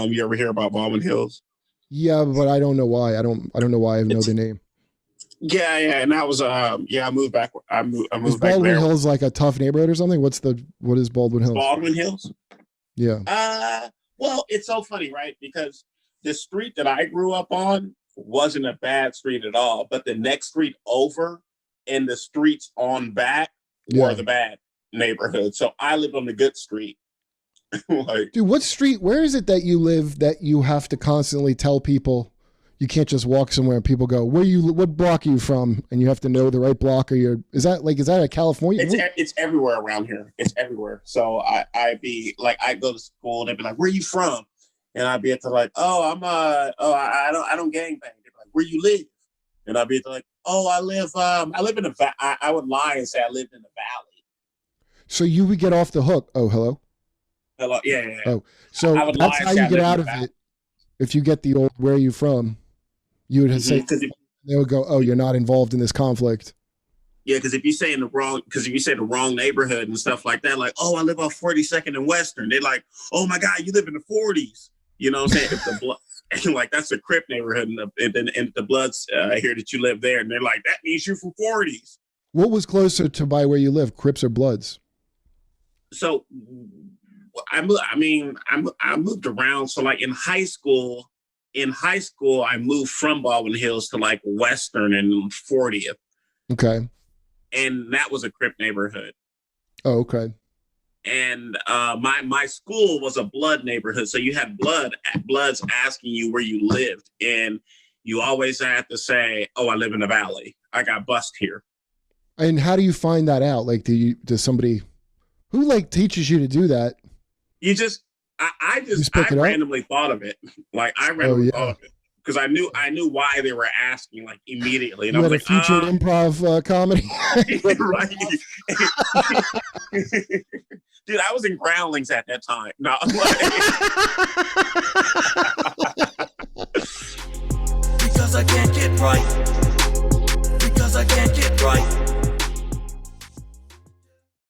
You ever hear about Baldwin Hills? Yeah, but I don't know why. I don't know why I know the name. Yeah, yeah, and that was I moved back. I Is moved back Baldwin there. Hills like a tough neighborhood or something? What is Baldwin Hills? Baldwin Hills. Yeah. Well, it's so funny, right? Because the street that I grew up on wasn't a bad street at all, but the next street over and the streets on back were the bad neighborhood. So I lived on the good street. Like, dude, what street? Where is it that you live that you have to constantly tell people? You can't just walk somewhere and people go, what block are you from? And you have to know the right block is that a California? It's everywhere around here. It's everywhere. So I go to school and they'd be like, where are you from? And I'd be at the like, I don't gangbang. They'd be like, where you live? And I'd be at the like, I live in I would lie and say I lived in the valley. So you would get off the hook. Oh, hello. Hello. Yeah. Oh, so that's how you get out of it. If you get the old, where are you from? You would say, they would go, oh, you're not involved in this conflict. Yeah, because if you say the wrong neighborhood and stuff like that, like, I live off 42nd and Western, they're like, oh my God, you live in the 40s. You know what I'm saying? If the blood, and like that's a Crip neighborhood, and the Bloods hear that you live there, and they're like, that means you're from 40s. What was closer to by where you live, Crips or Bloods? So, I moved around. So, like in high school, I moved from Baldwin Hills to like Western and 40th. Okay. And that was a Crip neighborhood. Oh, okay. And my school was a Blood neighborhood. So you had Bloods asking you where you lived. And you always had to say, I live in the valley. I got bused here. And how do you find that out? Like, does somebody who like teaches you to do that? You just, I randomly thought of it. Like I randomly thought of it. Because I knew why they were asking, like immediately, and I was like, featured improv comedy, right? Dude, I was in Groundlings at that time. No, because I can't get right. Because I can't get right.